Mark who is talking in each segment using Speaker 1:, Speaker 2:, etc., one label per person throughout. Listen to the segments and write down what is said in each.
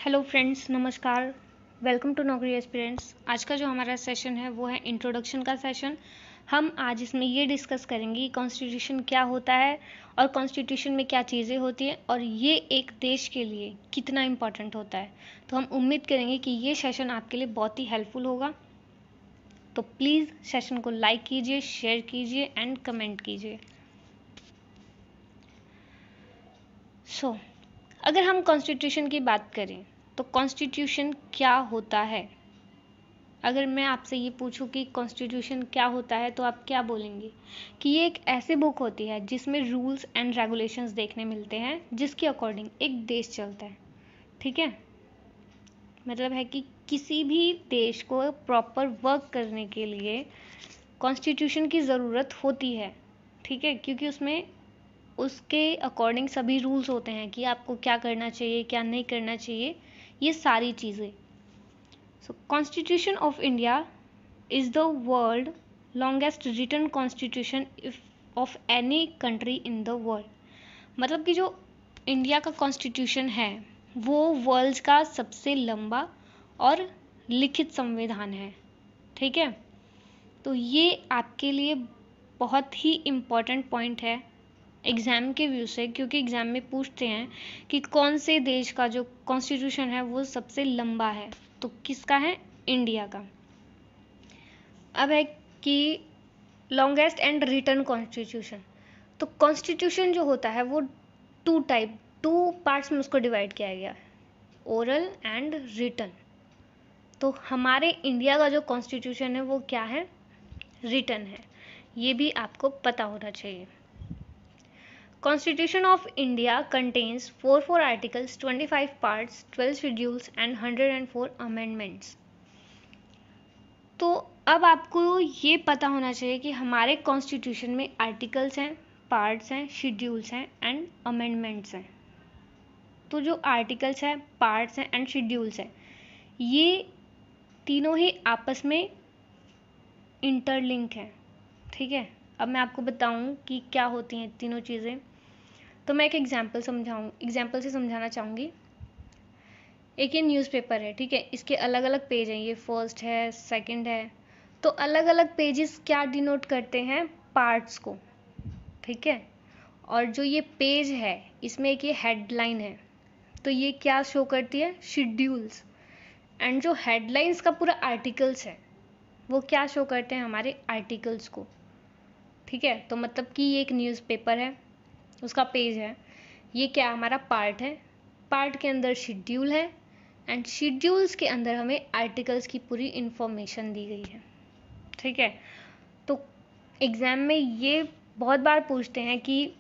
Speaker 1: Hello friends, नमस्कार। Welcome to नौकरी aspirants. आज का जो हमारा सेशन है वो है इंट्रोडक्शन का सेशन। हम आज इसमें ये डिस्कस करेंगे कि कॉन्स्टिट्यूशन क्या होता है और कॉन्स्टिट्यूशन में क्या चीज़ें होती हैं और ये एक देश के लिए कितना इम्पोर्टेंट होता है। तो हम उम्मीद करेंगे कि ये सेशन आपके लिए बहुत ही हेल्पफुल होगा। तो प्लीज़ सेशन को लाइक कीजिए, शेयर कीजिए एंड कमेंट कीजिए। अगर हम कॉन्स्टिट्यूशन की बात करें तो कॉन्स्टिट्यूशन क्या होता है। अगर मैं आपसे ये पूछूं कि कॉन्स्टिट्यूशन क्या होता है तो आप क्या बोलेंगे कि ये एक ऐसी बुक होती है जिसमें रूल्स एंड रेगुलेशंस देखने मिलते हैं जिसके अकॉर्डिंग एक देश चलता है। ठीक है, मतलब है कि किसी भी देश को प्रॉपर वर्क करने के लिए कॉन्स्टिट्यूशन की ज़रूरत होती है। ठीक है, क्योंकि उसमें उसके अकॉर्डिंग सभी रूल्स होते हैं कि आपको क्या करना चाहिए, क्या नहीं करना चाहिए, ये सारी चीज़ें। So, Constitution of India is the world longest written constitution of any country in the world. मतलब कि जो इंडिया का कॉन्स्टिट्यूशन है वो वर्ल्ड का सबसे लंबा और लिखित संविधान है। ठीक है, तो ये आपके लिए बहुत ही इम्पोर्टेंट पॉइंट है एग्ज़ाम के व्यू से, क्योंकि एग्ज़ाम में पूछते हैं कि कौन से देश का जो कॉन्स्टिट्यूशन है वो सबसे लंबा है, तो किसका है? इंडिया का। अब है कि लॉन्गेस्ट एंड रिटन कॉन्स्टिट्यूशन। तो कॉन्स्टिट्यूशन जो होता है वो टू पार्ट्स में उसको डिवाइड किया गया, ओरल एंड रिटन। तो हमारे इंडिया का जो कॉन्स्टिट्यूशन है वो क्या है? रिटन है। ये भी आपको पता होना चाहिए। Constitution of India contains 44 articles, 25 parts, 12 schedules and 104 amendments. तो अब आपको ये पता होना चाहिए कि हमारे कॉन्स्टिट्यूशन में आर्टिकल्स हैं, पार्ट्स हैं, शेड्यूल्स हैं एंड अमेंडमेंट्स हैं। तो जो आर्टिकल्स हैं, पार्ट्स हैं एंड शेड्यूल्स हैं, ये तीनों ही आपस में इंटरलिंक हैं। ठीक है, अब मैं आपको बताऊं कि क्या होती हैं तीनों चीज़ें। तो मैं एक एग्जाम्पल से समझाना चाहूँगी। एक ये न्यूज़पेपर है, ठीक है, इसके अलग अलग पेज हैं, ये फर्स्ट है, सेकंड है। तो अलग अलग पेजेस क्या डिनोट करते हैं? पार्ट्स को। ठीक है, और जो ये पेज है इसमें एक ये हेडलाइन है, तो ये क्या शो करती है? शेड्यूल्स। एंड जो हेडलाइंस का पूरा आर्टिकल्स है वो क्या शो करते हैं? हमारे आर्टिकल्स को। ठीक है, तो मतलब कि ये एक न्यूज़पेपर है, उसका पेज है, ये क्या हमारा पार्ट है, पार्ट के अंदर शेड्यूल है एंड शेड्यूल्स के अंदर हमें आर्टिकल्स की पूरी इंफॉर्मेशन दी गई है। ठीक है, तो एग्ज़ाम में ये बहुत बार पूछते हैं कि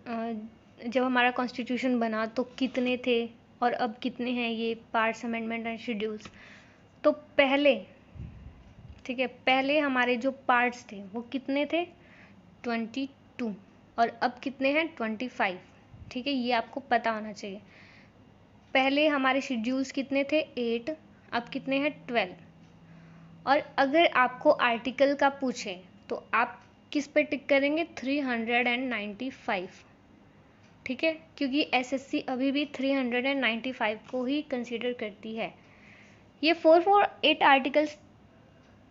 Speaker 1: जब हमारा कॉन्स्टिट्यूशन बना तो कितने थे और अब कितने हैं ये पार्ट्स, अमेंडमेंट एंड शेड्यूल्स। तो पहले, ठीक है, पहले हमारे जो पार्ट्स थे वो कितने थे? 22। और अब कितने हैं? 25। ठीक है, ये आपको पता होना चाहिए। पहले हमारे शेड्यूल्स कितने थे? 8। अब कितने हैं? 12। और अगर आपको आर्टिकल का पूछे तो आप किस पे टिक करेंगे? 395। ठीक है, क्योंकि एसएससी अभी भी 395 को ही कंसीडर करती है। ये 448 आर्टिकल्स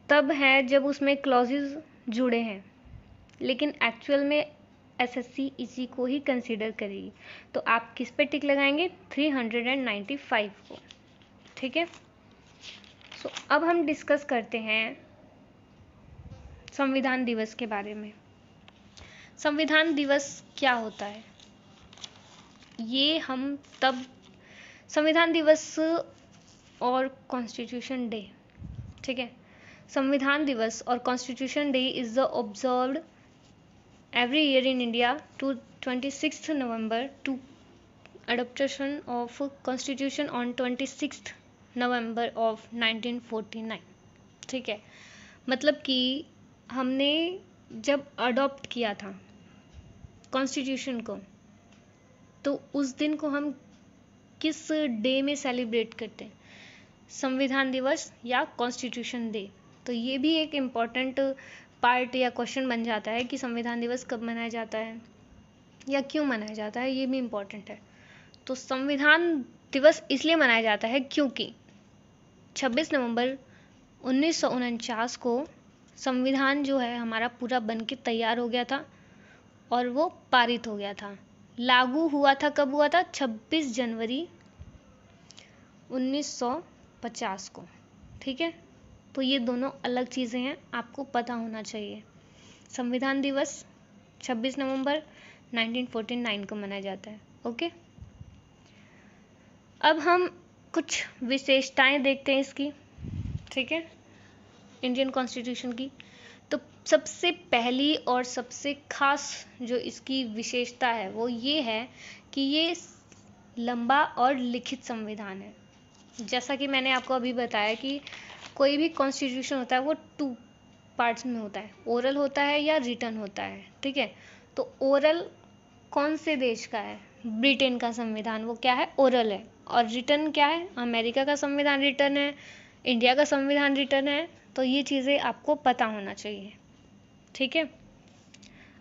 Speaker 1: तब हैं जब उसमें क्लॉजेज जुड़े हैं, लेकिन एक्चुअल में एसएससी इसी को ही कंसीडर करेगी। तो आप किस पे टिक लगाएंगे? 395 को। ठीक है, सो अब हम डिस्कस करते हैं संविधान दिवस के बारे में। संविधान दिवस क्या होता है ये हम तब, संविधान दिवस और कॉन्स्टिट्यूशन डे। ठीक है, संविधान दिवस और constitution day is the observed every year in India to 26th November to adoption of constitution on 26th November of 1949। ठीक है, मतलब कि हमने जब अडॉप्ट किया था कॉन्स्टिट्यूशन को तो उस दिन को हम किस डे में सेलिब्रेट करते हैं? संविधान दिवस या कॉन्स्टिट्यूशन डे। तो ये भी एक इम्पॉर्टेंट पार्ट या क्वेश्चन बन जाता है कि संविधान दिवस कब मनाया जाता है या क्यों मनाया जाता है, ये भी इम्पॉर्टेंट है। तो संविधान दिवस इसलिए मनाया जाता है क्योंकि 26 नवंबर 1949 को संविधान जो है हमारा पूरा बन के तैयार हो गया था और वो पारित हो गया था। लागू हुआ था, कब हुआ था? 26 जनवरी 1950 को। ठीक है, तो ये दोनों अलग चीज़ें हैं, आपको पता होना चाहिए। संविधान दिवस 26 नवंबर 1949 को मनाया जाता है। ओके, अब हम कुछ विशेषताएं देखते हैं इसकी। ठीक है, इंडियन कॉन्स्टिट्यूशन की। तो सबसे पहली और सबसे खास जो इसकी विशेषता है वो ये है कि ये लंबा और लिखित संविधान है। जैसा कि मैंने आपको अभी बताया कि कोई भी कॉन्स्टिट्यूशन होता है वो 2 पार्ट्स में होता है, ओरल होता है या रिटन होता है। ठीक है, तो ओरल कौन से देश का है? ब्रिटेन का संविधान, वो क्या है? ओरल है। और रिटन क्या है? अमेरिका का संविधान रिटन है, इंडिया का संविधान रिटन है। तो ये चीज़ें आपको पता होना चाहिए। ठीक है,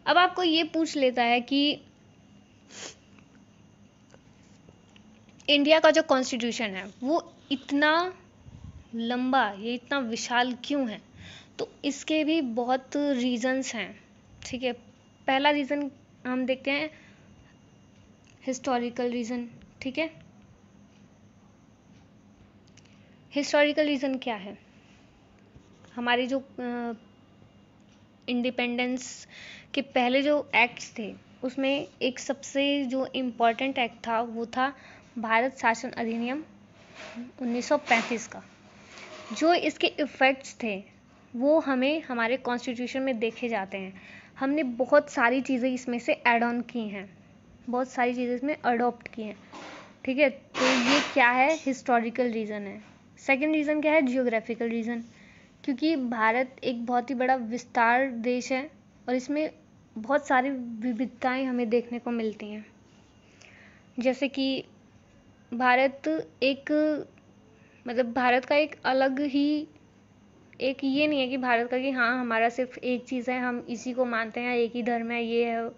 Speaker 1: अब आपको ये पूछ लेता है कि इंडिया का जो कॉन्स्टिट्यूशन है वो इतना लंबा, ये इतना विशाल क्यों है? तो इसके भी बहुत रीजंस हैं। ठीक है, पहला रीज़न हम देखते हैं हिस्टोरिकल रीज़न। ठीक है, हिस्टोरिकल रीज़न क्या है? हमारी जो इंडिपेंडेंस के पहले जो एक्ट्स थे उसमें एक सबसे जो इम्पोर्टेंट एक्ट था वो था भारत शासन अधिनियम 1935 का। जो इसके इफ़ेक्ट्स थे वो हमें हमारे कॉन्स्टिट्यूशन में देखे जाते हैं। हमने बहुत सारी चीज़ें इसमें से ऐड ऑन की हैं, बहुत सारी चीज़ें इसमें अडॉप्ट की हैं। ठीक है, तो ये क्या है? हिस्टोरिकल रीज़न है। सेकंड रीज़न क्या है? जियोग्राफिकल रीज़न, क्योंकि भारत एक बहुत ही बड़ा विस्तार देश है और इसमें बहुत सारी विविधताएं हमें देखने को मिलती हैं। जैसे कि भारत एक, मतलब भारत का एक अलग ही, एक ये नहीं है कि भारत का कि हाँ हमारा सिर्फ एक चीज़ है, हम इसी को मानते हैं, एक ही धर्म है, ये है।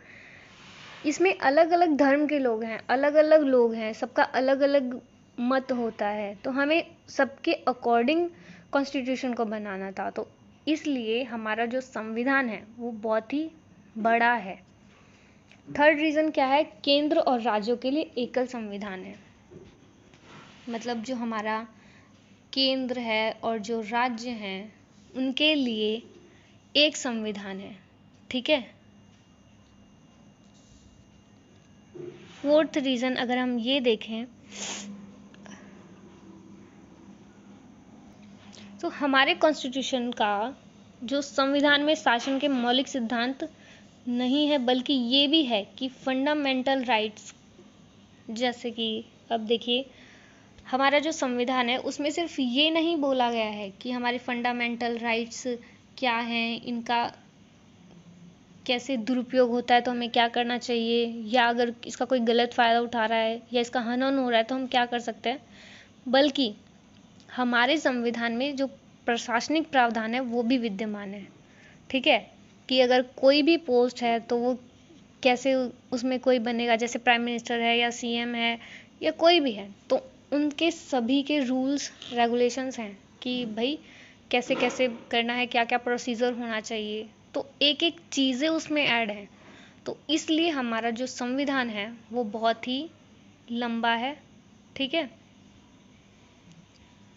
Speaker 1: इसमें अलग अलग धर्म के लोग हैं, अलग अलग लोग हैं, सबका अलग अलग मत होता है। तो हमें सबके अकॉर्डिंग कॉन्स्टिट्यूशन को बनाना था। तो इसलिए हमारा जो संविधान है वो बहुत ही बड़ा है। थर्ड रीज़न क्या है? केंद्र और राज्यों के लिए एकल संविधान है। मतलब जो हमारा केंद्र है और जो राज्य हैं उनके लिए एक संविधान है। ठीक है, फोर्थ रीज़न अगर हम ये देखें तो हमारे कॉन्स्टिट्यूशन का जो संविधान में शासन के मौलिक सिद्धांत नहीं है, बल्कि ये भी है कि फंडामेंटल राइट्स, जैसे कि अब देखिए हमारा जो संविधान है उसमें सिर्फ ये नहीं बोला गया है कि हमारे फंडामेंटल राइट्स क्या हैं, इनका कैसे दुरुपयोग होता है तो हमें क्या करना चाहिए, या अगर इसका कोई गलत फ़ायदा उठा रहा है या इसका हनन हो रहा है तो हम क्या कर सकते हैं। बल्कि हमारे संविधान में जो प्रशासनिक प्रावधान है वो भी विद्यमान है। ठीक है, कि अगर कोई भी पोस्ट है तो वो कैसे उसमें कोई बनेगा, जैसे प्राइम मिनिस्टर है या सीएम है या कोई भी है, तो उनके सभी के रूल्स रेगुलेशंस हैं कि भाई कैसे कैसे करना है, क्या क्या प्रोसीजर होना चाहिए। तो एक एक चीज़ें उसमें ऐड हैं। तो इसलिए हमारा जो संविधान है वो बहुत ही लंबा है। ठीक है,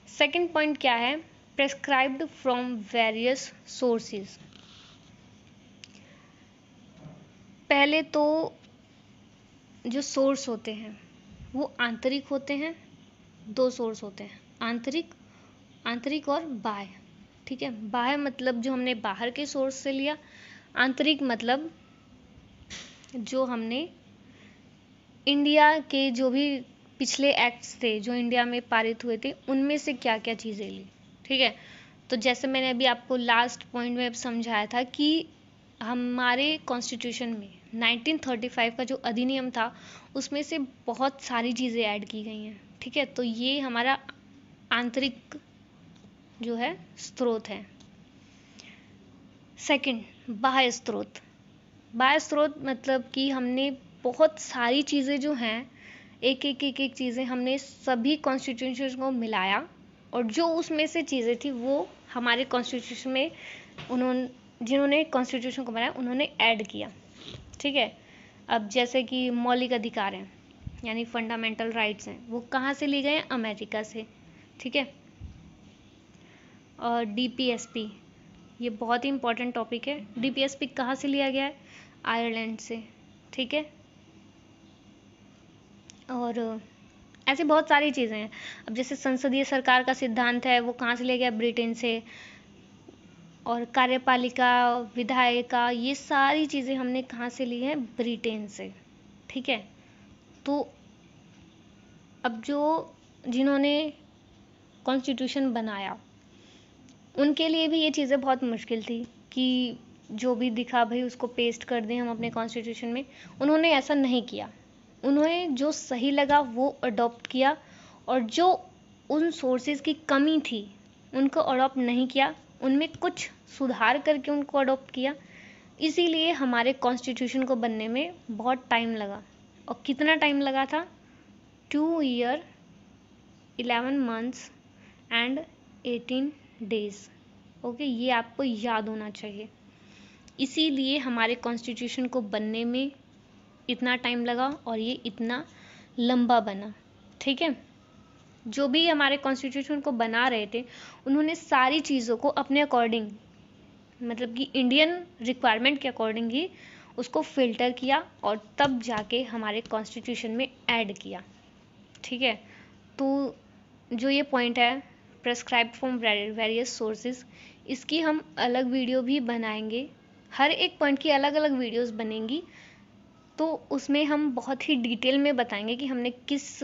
Speaker 1: सेकंड पॉइंट क्या है? Prescribed from various sources. पहले तो जो सोर्स होते हैं वो आंतरिक होते हैं। 2 सोर्स होते हैं, आंतरिक और बाह्य। ठीक है, बाह्य मतलब जो हमने बाहर के सोर्स से लिया, आंतरिक मतलब जो हमने इंडिया के जो भी पिछले एक्ट्स थे जो इंडिया में पारित हुए थे उनमें से क्या क्या चीज़ें ली। ठीक है, तो जैसे मैंने अभी आपको लास्ट पॉइंट में समझाया था कि हमारे कॉन्स्टिट्यूशन में 1935 का जो अधिनियम था उसमें से बहुत सारी चीज़ें ऐड की गई हैं। ठीक है, तो ये हमारा आंतरिक जो है स्रोत है। सेकंड, बाह्य स्रोत। बाह्य स्रोत मतलब कि हमने बहुत सारी चीज़ें जो हैं एक एक एक एक चीज़ें हमने सभी कॉन्स्टिट्यूशन को मिलाया, और जो उसमें से चीज़ें थी वो हमारे कॉन्स्टिट्यूशन में उन्होंने, जिन्होंने कॉन्स्टिट्यूशन को बनाया उन्होंने ऐड किया। ठीक है। अब जैसे कि मौलिक अधिकार हैं, यानी फंडामेंटल राइट्स हैं, वो कहाँ से लिए गए हैं? अमेरिका से। ठीक है। और डीपीएसपी, ये बहुत ही इंपॉर्टेंट टॉपिक है। डीपीएसपी कहाँ से लिया गया है? आयरलैंड से। ठीक है। और ऐसे बहुत सारी चीज़ें हैं। अब जैसे संसदीय सरकार का सिद्धांत है, वो कहाँ से लिया गया? ब्रिटेन से। और कार्यपालिका, विधायिका, ये सारी चीज़ें हमने कहाँ से ली हैं? ब्रिटेन से। ठीक है। तो अब जिन्होंने कॉन्स्टिट्यूशन बनाया, उनके लिए भी ये चीज़ें बहुत मुश्किल थी कि जो भी दिखा भाई उसको पेस्ट कर दें हम अपने कॉन्स्टिट्यूशन में। उन्होंने ऐसा नहीं किया। उन्होंने जो सही लगा वो अडॉप्ट किया, और जो उन सोर्सेज की कमी थी उनको अडॉप्ट नहीं किया, उनमें कुछ सुधार करके उनको अडॉप्ट किया। इसीलिए हमारे कॉन्स्टिट्यूशन को बनने में बहुत टाइम लगा। और कितना टाइम लगा था? 2 year 11 months and 18 days. Okay, ये आपको याद होना चाहिए। इसीलिए हमारे कॉन्स्टिट्यूशन को बनने में इतना टाइम लगा और ये इतना लंबा बना। ठीक है। जो भी हमारे कॉन्स्टिट्यूशन को बना रहे थे उन्होंने सारी चीज़ों को अपने अकॉर्डिंग, मतलब कि इंडियन रिक्वायरमेंट के अकॉर्डिंग ही उसको फिल्टर किया और तब जाके हमारे कॉन्स्टिट्यूशन में ऐड किया। ठीक है। तो जो ये पॉइंट है प्रेस्क्राइब फ्रॉम वेरियस सोर्सेज, इसकी हम अलग वीडियो भी बनाएंगे। हर एक पॉइंट की अलग अलग वीडियोस बनेंगी, तो उसमें हम बहुत ही डिटेल में बताएंगे कि हमने किस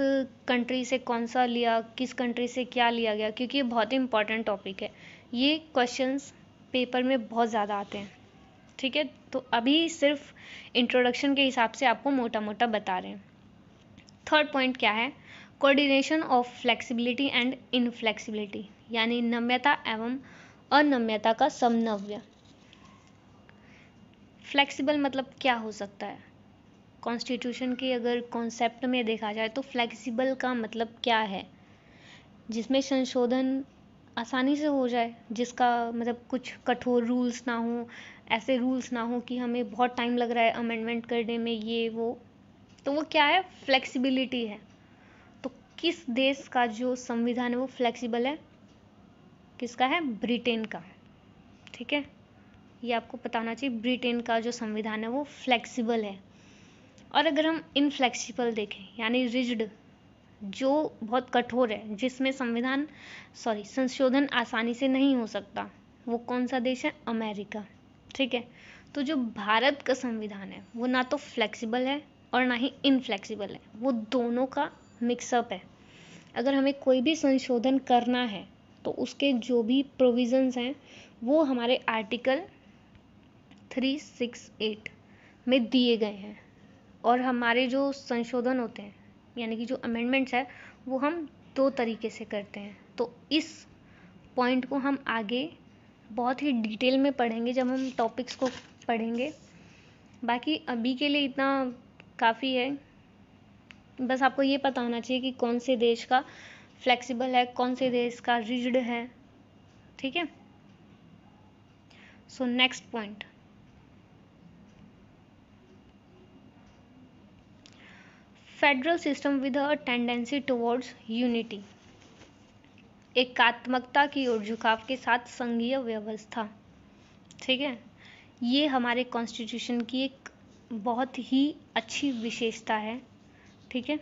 Speaker 1: कंट्री से कौन सा लिया, किस कंट्री से क्या लिया गया, क्योंकि ये बहुत ही इंपॉर्टेंट टॉपिक है। ये क्वेश्चंस पेपर में बहुत ज़्यादा आते हैं। ठीक है। तो अभी सिर्फ इंट्रोडक्शन के हिसाब से आपको मोटा मोटा बता रहे हैं। थर्ड पॉइंट क्या है? Coordination of flexibility and inflexibility, यानी नम्यता एवं अनम्यता का समन्वय। फ्लेक्सिबल मतलब क्या हो सकता है? कॉन्स्टिट्यूशन के अगर कॉन्सेप्ट में देखा जाए तो फ्लेक्सिबल का मतलब क्या है? जिसमें संशोधन आसानी से हो जाए, जिसका मतलब कुछ कठोर रूल्स ना हो, ऐसे रूल्स ना हो कि हमें बहुत टाइम लग रहा है अमेंडमेंट करने में, ये वो। तो वो क्या है? फ्लेक्सिबिलिटी है। तो किस देश का जो संविधान है वो फ्लेक्सिबल है? किसका है? ब्रिटेन का। ठीक है। ये आपको पता होना चाहिए, ब्रिटेन का जो संविधान है वो फ्लेक्सिबल है। और अगर हम इनफ्लेक्सिबल देखें, यानी रिजिड, जो बहुत कठोर है, जिसमें संशोधन आसानी से नहीं हो सकता, वो कौन सा देश है? अमेरिका। ठीक है। तो जो भारत का संविधान है वो ना तो फ्लेक्सिबल है और ना ही इनफ्लेक्सिबल है, वो दोनों का मिक्सअप है। अगर हमें कोई भी संशोधन करना है तो उसके जो भी प्रोविजंस हैं वो हमारे आर्टिकल 368 में दिए गए हैं। और हमारे जो संशोधन होते हैं, यानी कि जो अमेंडमेंट्स है, वो हम 2 तरीके से करते हैं। तो इस पॉइंट को हम आगे बहुत ही डिटेल में पढ़ेंगे जब हम टॉपिक्स को पढ़ेंगे। बाकी अभी के लिए इतना काफ़ी है। बस आपको ये पता होना चाहिए कि कौन से देश का फ्लेक्सिबल है, कौन से देश का रिजिड है। ठीक है। So next point, federal system with a tendency towards unity, एकात्मकता की ओर झुकाव के साथ संघीय व्यवस्था। ठीक है। ये हमारे कॉन्स्टिट्यूशन की एक बहुत ही अच्छी विशेषता है। ठीक है।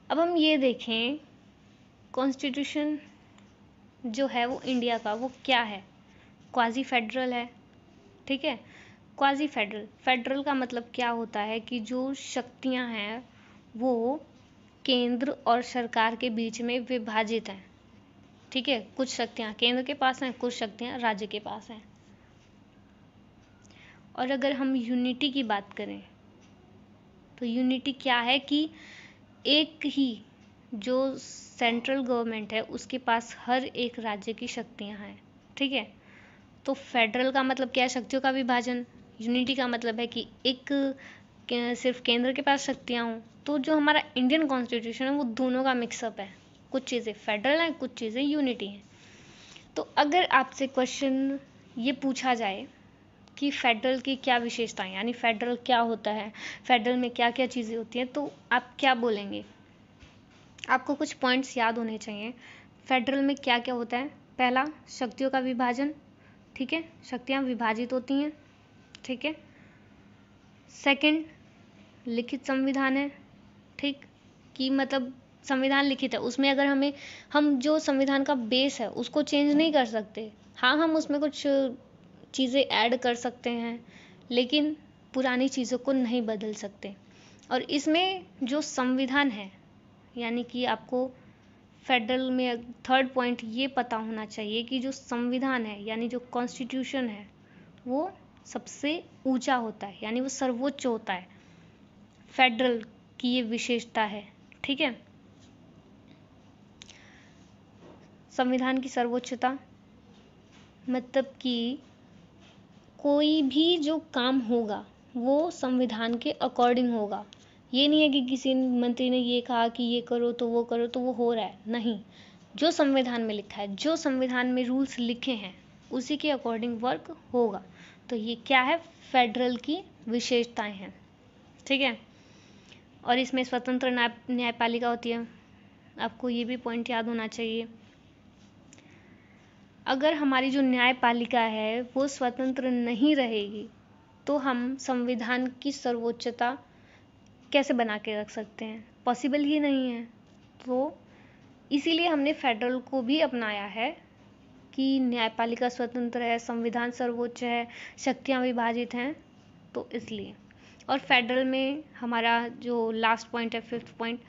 Speaker 1: अब हम ये देखें, कॉन्स्टिट्यूशन जो है वो इंडिया का वो क्या है? क्वाजी फेडरल है। ठीक है। क्वाजी फेडरल, फेडरल का मतलब क्या होता है कि जो शक्तियां हैं वो केंद्र और सरकार के बीच में विभाजित हैं। ठीक है। कुछ शक्तियां केंद्र के पास हैं, कुछ शक्तियां राज्य के पास हैं। और अगर हम यूनिटी की बात करें तो यूनिटी क्या है कि एक ही जो सेंट्रल गवर्नमेंट है उसके पास हर एक राज्य की शक्तियां हैं। ठीक है। तो फेडरल का मतलब क्या है? शक्तियों का विभाजन। यूनिटी का मतलब है कि एक सिर्फ केंद्र के पास शक्तियाँ हों। तो जो हमारा इंडियन कॉन्स्टिट्यूशन है वो दोनों का मिक्सअप है, कुछ चीज़ें फेडरल हैं, कुछ चीज़ें यूनिटी हैं। तो अगर आपसे क्वेश्चन ये पूछा जाए कि फेडरल की क्या विशेषताएं, यानी फेडरल क्या होता है, फेडरल में क्या क्या चीज़ें होती हैं, तो आप क्या बोलेंगे? आपको कुछ पॉइंट्स याद होने चाहिए। फेडरल में क्या क्या होता है? पहला, शक्तियों का विभाजन, ठीक है, शक्तियाँ विभाजित होती हैं, ठीक है। सेकंड, लिखित संविधान है, ठीक, कि मतलब संविधान लिखित है, उसमें अगर हम जो संविधान का बेस है उसको चेंज नहीं कर सकते। हाँ, हम उसमें कुछ चीज़ें ऐड कर सकते हैं, लेकिन पुरानी चीज़ों को नहीं बदल सकते। और इसमें जो संविधान है, यानी कि आपको फेडरल में थर्ड पॉइंट ये पता होना चाहिए कि जो संविधान है, यानी जो कॉन्स्टिट्यूशन है, वो सबसे ऊंचा होता है, यानी वो सर्वोच्च होता है। फेडरल की ये विशेषता है, ठीक है। संविधान की सर्वोच्चता मतलब कि कोई भी जो काम होगा वो संविधान के अकॉर्डिंग होगा। ये नहीं है कि किसी मंत्री ने ये कहा कि ये करो तो वो हो रहा है, नहीं। जो संविधान में लिखा है, जो संविधान में रूल्स लिखे हैं, उसी के अकॉर्डिंग वर्क होगा। तो ये क्या है? फेडरल की विशेषताएं हैं, ठीक है। और इसमें स्वतंत्र न्यायपालिका होती है, आपको ये भी पॉइंट याद होना चाहिए। अगर हमारी जो न्यायपालिका है वो स्वतंत्र नहीं रहेगी तो हम संविधान की सर्वोच्चता कैसे बना के रख सकते हैं? पॉसिबल ही नहीं है। तो इसीलिए हमने फेडरल को भी अपनाया है कि न्यायपालिका स्वतंत्र है, संविधान सर्वोच्च है, शक्तियाँ विभाजित हैं, तो इसलिए। और फेडरल में हमारा जो लास्ट पॉइंट है, फिफ्थ पॉइंट,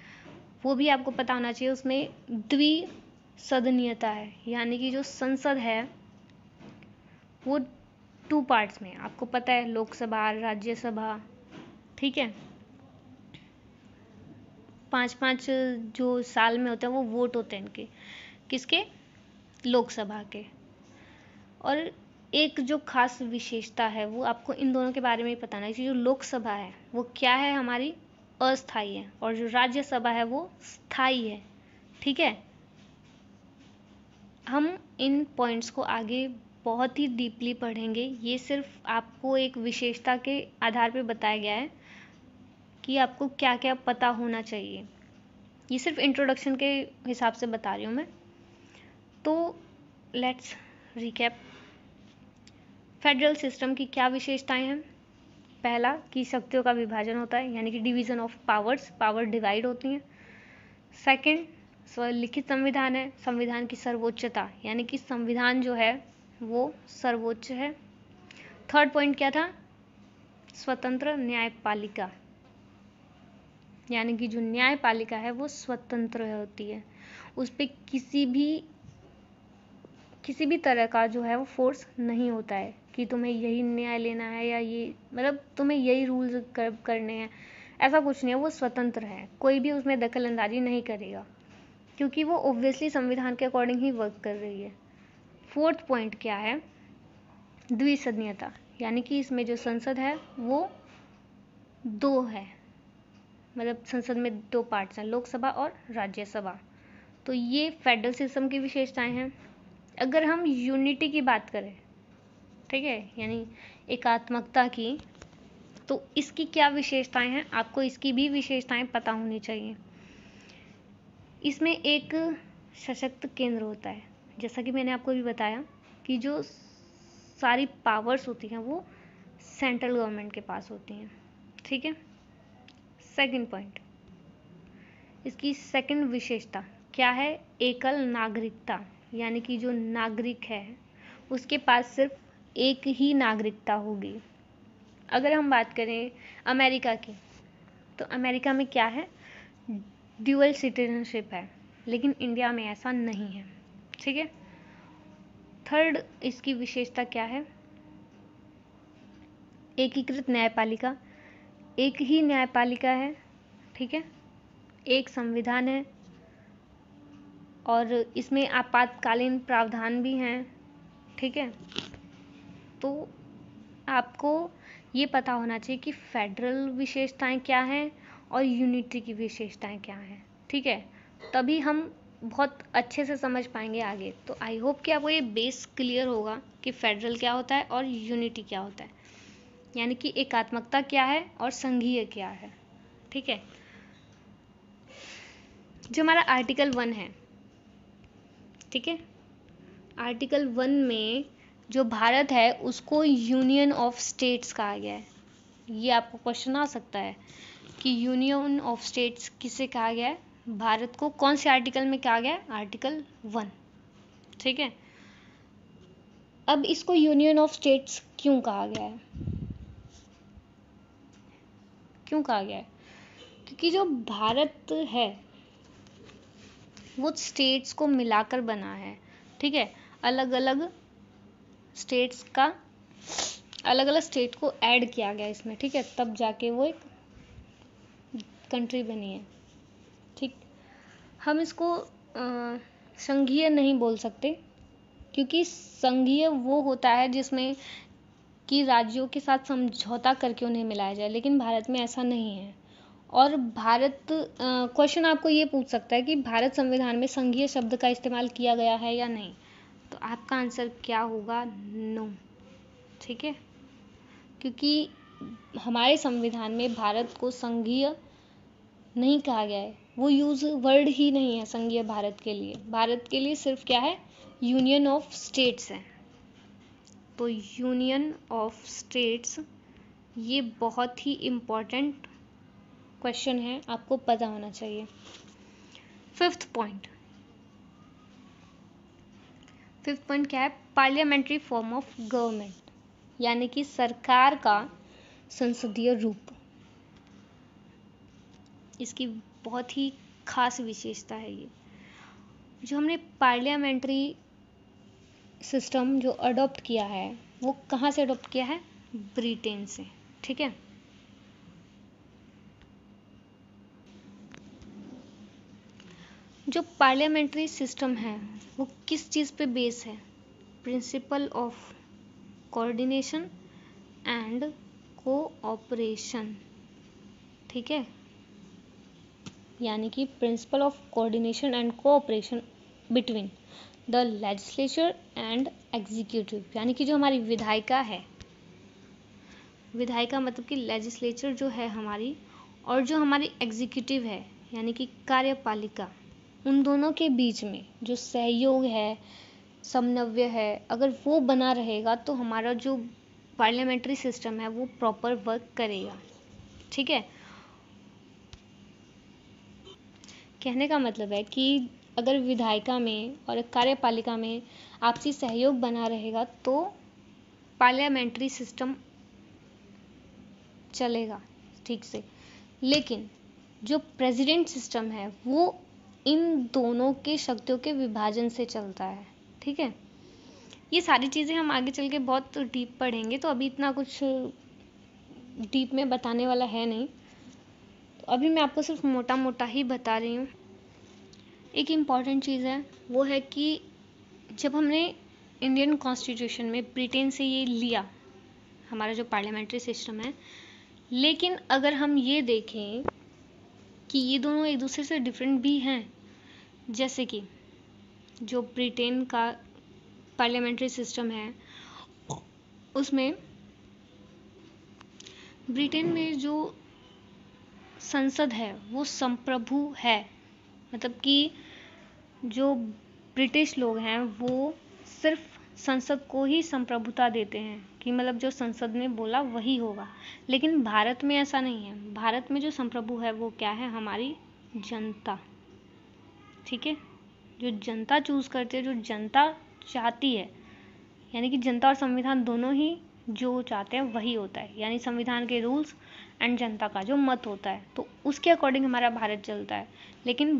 Speaker 1: वो भी आपको पता होना चाहिए। उसमें द्विसदनीयता है, यानी कि जो संसद है वो 2 पार्ट्स में, आपको पता है, लोकसभा, राज्यसभा, ठीक है। 5-5 जो साल में होते हैं वो वोट होते हैं इनके, किसके? लोकसभा के। और एक जो खास विशेषता है वो आपको इन दोनों के बारे में ही पता है कि जो लोकसभा है वो क्या है? हमारी अस्थायी है, और जो राज्यसभा है वो स्थायी है, ठीक है। हम इन पॉइंट्स को आगे बहुत ही डीपली पढ़ेंगे। ये सिर्फ आपको एक विशेषता के आधार पर बताया गया है कि आपको क्या क्या पता होना चाहिए। ये सिर्फ इंट्रोडक्शन के हिसाब से बता रही हूँ मैं। तो लेट्स रिकैप। फेडरल सिस्टम की क्या विशेषताएं हैं? पहला, कि शक्तियों का विभाजन होता है, यानी कि division of powers, power divide होती हैं। सेकंड, स्वलिखित संविधान है, संविधान की सर्वोच्चता, यानी कि संविधान जो है वो सर्वोच्च है। थर्ड पॉइंट क्या था? स्वतंत्र न्यायपालिका, यानी कि जो न्यायपालिका है वो स्वतंत्र होती है, उस पर किसी भी तरह का जो है वो फोर्स नहीं होता है कि तुम्हें यही न्याय लेना है या ये, मतलब तुम्हें यही रूल्स करने हैं, ऐसा कुछ नहीं है। वो स्वतंत्र है, कोई भी उसमें दखल अंदाजी नहीं करेगा, क्योंकि वो ऑब्वियसली संविधान के अकॉर्डिंग ही वर्क कर रही है। फोर्थ पॉइंट क्या है? द्विसदनीयता, यानी कि इसमें जो संसद है वो 2 है, मतलब संसद में 2 पार्ट्स हैं, लोकसभा और राज्यसभा। तो ये फेडरल सिस्टम की विशेषताएं हैं। अगर हम यूनिटी की बात करें, ठीक है, यानी एकात्मकता की, तो इसकी क्या विशेषताएं हैं? आपको इसकी भी विशेषताएं पता होनी चाहिए। इसमें एक सशक्त केंद्र होता है, जैसा कि मैंने आपको भी बताया कि जो सारी पावर्स होती हैं वो सेंट्रल गवर्नमेंट के पास होती हैं, ठीक है। सेकंड पॉइंट, इसकी सेकंड विशेषता क्या है? एकल नागरिकता, यानी कि जो नागरिक है उसके पास सिर्फ एक ही नागरिकता होगी। अगर हम बात करें अमेरिका की, तो अमेरिका में क्या है? ड्यूअल सिटीजनशिप है, लेकिन इंडिया में ऐसा नहीं है, ठीक है। थर्ड, इसकी विशेषता क्या है? एकीकृत न्यायपालिका, एक ही न्यायपालिका है, ठीक है, एक संविधान है, और इसमें आपातकालीन प्रावधान भी हैं, ठीक है। तो आपको ये पता होना चाहिए कि फेडरल विशेषताएं क्या हैं और यूनिटी की विशेषताएं क्या हैं, ठीक है। तभी हम बहुत अच्छे से समझ पाएंगे आगे। तो आई होप कि आपको ये बेस क्लियर होगा कि फेडरल क्या होता है और यूनिटी क्या होता है, यानी कि एकात्मकता क्या है और संघीय क्या है, ठीक है। जो हमारा आर्टिकल 1 है, ठीक है, आर्टिकल 1 में जो भारत है उसको यूनियन ऑफ स्टेट्स कहा गया है। ये आपको क्वेश्चन आ सकता है कि यूनियन ऑफ स्टेट्स किसे कहा गया है, भारत को कौन से आर्टिकल में कहा गया है, आर्टिकल 1, ठीक है। अब इसको यूनियन ऑफ स्टेट्स क्यों कहा गया है, क्यों कहा गया है, क्योंकि जो भारत है वो स्टेट्स को मिलाकर बना है, ठीक है। अलग अलग स्टेट्स का, अलग अलग स्टेट को ऐड किया गया इसमें, ठीक है, तब जाके वो एक कंट्री बनी है, ठीक। हम इसको संघीय नहीं बोल सकते, क्योंकि संघीय वो होता है जिसमें कि राज्यों के साथ समझौता करके उन्हें मिलाया जाए, लेकिन भारत में ऐसा नहीं है। और भारत, क्वेश्चन आपको ये पूछ सकता है कि भारत संविधान में संघीय शब्द का इस्तेमाल किया गया है या नहीं, तो आपका आंसर क्या होगा, नो, ठीक है। क्योंकि हमारे संविधान में भारत को संघीय नहीं कहा गया है, वो यूज वर्ड ही नहीं है संघीय भारत के लिए। भारत के लिए सिर्फ क्या है, यूनियन ऑफ स्टेट्स है। तो यूनियन ऑफ स्टेट्स ये बहुत ही इम्पॉर्टेंट क्वेश्चन है, आपको पता होना चाहिए। फिफ्थ पॉइंट क्या है, पार्लियामेंट्री फॉर्म ऑफ गवर्नमेंट, यानी कि सरकार का संसदीय रूप। इसकी बहुत ही खास विशेषता है ये। जो हमने पार्लियामेंट्री सिस्टम जो अडॉप्ट किया है वो कहाँ से अडॉप्ट किया है, ब्रिटेन से, ठीक है। जो पार्लियामेंट्री सिस्टम है वो किस चीज़ पे बेस है, principle of coordination and cooperation, ठीक है। यानी कि principle of coordination and cooperation between the legislature and executive, यानी कि जो हमारी विधायिका है, विधायिका मतलब कि लेजिस्लेचर जो है हमारी, और जो हमारी एग्जीक्यूटिव है यानी कि कार्यपालिका, उन दोनों के बीच में जो सहयोग है, समन्वय है, अगर वो बना रहेगा तो हमारा जो पार्लियामेंट्री सिस्टम है वो प्रॉपर वर्क करेगा, ठीक है। कहने का मतलब है कि अगर विधायिका में और कार्यपालिका में आपसी सहयोग बना रहेगा तो पार्लियामेंट्री सिस्टम चलेगा ठीक से। लेकिन जो प्रेसिडेंट सिस्टम है वो इन दोनों के शक्तियों के विभाजन से चलता है, ठीक है। ये सारी चीज़ें हम आगे चल के बहुत डीप पढ़ेंगे, तो अभी इतना कुछ डीप में बताने वाला है नहीं, तो अभी मैं आपको सिर्फ मोटा मोटा ही बता रही हूँ। एक इम्पॉर्टेंट चीज़ है वो है कि जब हमने इंडियन कॉन्स्टिट्यूशन में ब्रिटेन से ये लिया हमारा जो पार्लियामेंट्री सिस्टम है, लेकिन अगर हम ये देखें कि ये दोनों एक दूसरे से डिफरेंट भी हैं, जैसे कि जो ब्रिटेन का पार्लियामेंट्री सिस्टम है उसमें ब्रिटेन में जो संसद है वो संप्रभु है, मतलब कि जो ब्रिटिश लोग हैं वो सिर्फ संसद को ही संप्रभुता देते हैं कि मतलब जो संसद ने बोला वही होगा। लेकिन भारत में ऐसा नहीं है। भारत में जो संप्रभु है वो क्या है, हमारी जनता, ठीक है। जो जनता चूज करती है, जो जनता चाहती है, यानी कि जनता और संविधान दोनों ही जो चाहते हैं वही होता है, यानी संविधान के रूल्स एंड जनता का जो मत होता है, तो उसके अकॉर्डिंग हमारा भारत चलता है। लेकिन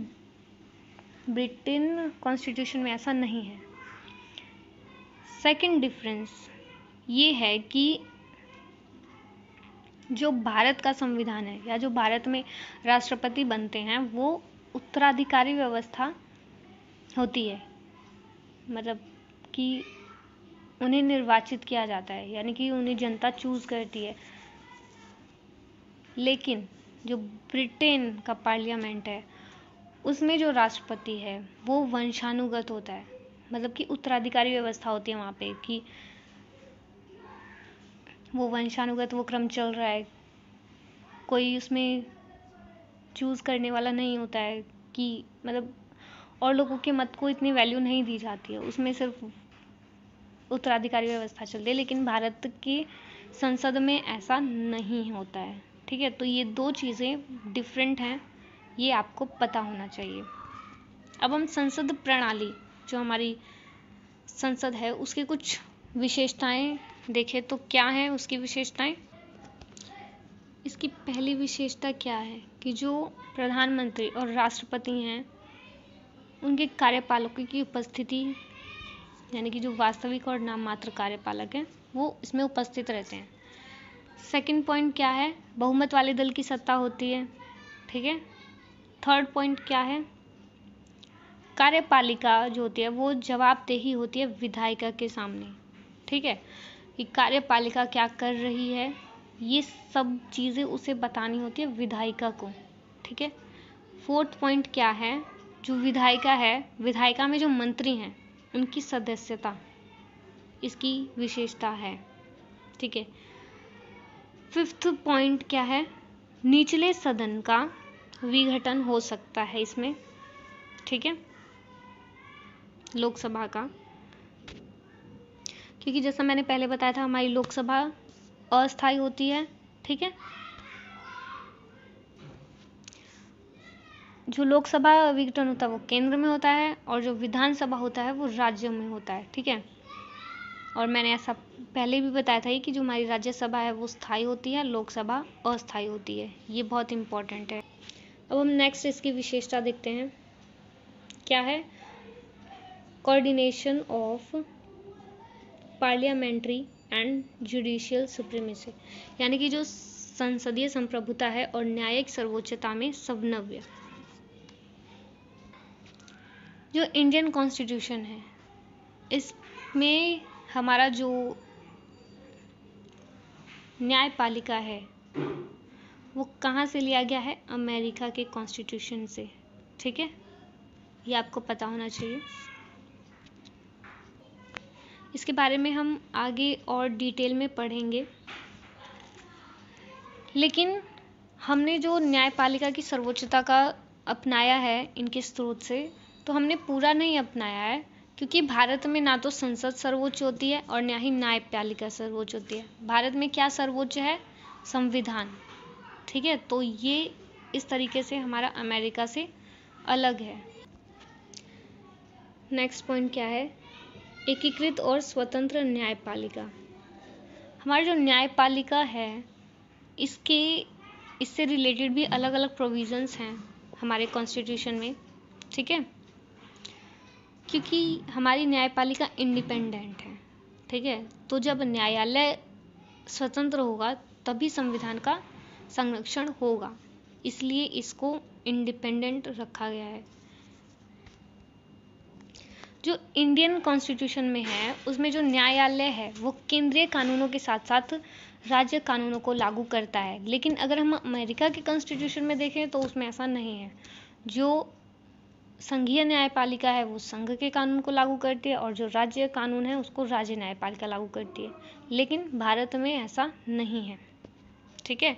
Speaker 1: ब्रिटेन कॉन्स्टिट्यूशन में ऐसा नहीं है। सेकंड डिफरेंस ये है कि जो भारत का संविधान है या जो भारत में राष्ट्रपति बनते हैं वो उत्तराधिकारी व्यवस्था होती है, मतलब कि उन्हें निर्वाचित किया जाता है, यानी कि उन्हें जनता चूज करती है। लेकिन जो ब्रिटेन का पार्लियामेंट है उसमें जो राष्ट्रपति है वो वंशानुगत होता है, मतलब कि उत्तराधिकारी व्यवस्था होती है वहाँ पे, कि वो वंशानुगत वो क्रम चल रहा है, कोई उसमें चूज़ करने वाला नहीं होता है, कि मतलब और लोगों के मत को इतनी वैल्यू नहीं दी जाती है, उसमें सिर्फ उत्तराधिकारी व्यवस्था चलती है। लेकिन भारत की संसद में ऐसा नहीं होता है, ठीक है। तो ये दो चीज़ें डिफरेंट हैं, ये आपको पता होना चाहिए। अब हम संसद प्रणाली, जो हमारी संसद है, उसकी कुछ विशेषताएं देखें तो क्या है उसकी विशेषताएं। इसकी पहली विशेषता क्या है कि जो प्रधानमंत्री और राष्ट्रपति हैं उनके कार्यपालकों की उपस्थिति, यानी कि जो वास्तविक और नाम मात्र कार्यपालक हैं वो इसमें उपस्थित रहते हैं। सेकंड पॉइंट क्या है, बहुमत वाले दल की सत्ता होती है, ठीक है। थर्ड पॉइंट क्या है, कार्यपालिका जो होती है वो जवाबदेही होती है विधायिका के सामने, ठीक है, कि कार्यपालिका क्या कर रही है, ये सब चीज़ें उसे बतानी होती है विधायिका को, ठीक है। फोर्थ पॉइंट क्या है, जो विधायिका है, विधायिका में जो मंत्री हैं उनकी सदस्यता, इसकी विशेषता है, ठीक है। फिफ्थ पॉइंट क्या है, निचले सदन का विघटन हो सकता है इसमें, ठीक है, लोकसभा का, क्योंकि जैसा मैंने पहले बताया था हमारी लोकसभा अस्थायी होती है, ठीक है। जो लोकसभा विघटन होता है वो केंद्र में होता है और जो विधानसभा होता है वो राज्य में होता है, ठीक है। और मैंने ऐसा पहले भी बताया था कि जो हमारी राज्यसभा है वो स्थायी होती है, लोकसभा अस्थायी होती है, ये बहुत इंपॉर्टेंट है। अब हम नेक्स्ट इसकी विशेषता देखते हैं, क्या है, coordination of parliamentary and judicial supremacy, यानी कि जो संसदीय संप्रभुता है और न्यायिक सर्वोच्चता में समन्वय। जो इंडियन कॉन्स्टिट्यूशन है इसमें हमारा जो न्यायपालिका है वो कहाँ से लिया गया है, अमेरिका के कॉन्स्टिट्यूशन से, ठीक है, ये आपको पता होना चाहिए। इसके बारे में हम आगे और डिटेल में पढ़ेंगे, लेकिन हमने जो न्यायपालिका की सर्वोच्चता का अपनाया है इनके स्रोत से, तो हमने पूरा नहीं अपनाया है, क्योंकि भारत में ना तो संसद सर्वोच्च होती है और ना ही न्यायपालिका सर्वोच्च होती है। भारत में क्या सर्वोच्च है, संविधान, ठीक है। तो ये इस तरीके से हमारा अमेरिका से अलग है। नेक्स्ट पॉइंट क्या है, एकीकृत और स्वतंत्र न्यायपालिका। हमारी जो न्यायपालिका है इससे रिलेटेड भी अलग अलग प्रोविजंस हैं हमारे कॉन्स्टिट्यूशन में, ठीक है, क्योंकि हमारी न्यायपालिका इंडिपेंडेंट है, ठीक है। तो जब न्यायालय स्वतंत्र होगा तभी संविधान का संरक्षण होगा, इसलिए इसको इंडिपेंडेंट रखा गया है। जो इंडियन कॉन्स्टिट्यूशन में है उसमें जो न्यायालय है वो केंद्रीय कानूनों के साथ साथ राज्य कानूनों को लागू करता है, लेकिन अगर हम अमेरिका के कॉन्स्टिट्यूशन में देखें तो उसमें ऐसा नहीं है। जो संघीय न्यायपालिका है वो संघ के कानून को लागू करती है और जो राज्य कानून है उसको राज्य न्यायपालिका लागू करती है, लेकिन भारत में ऐसा नहीं है, ठीक है।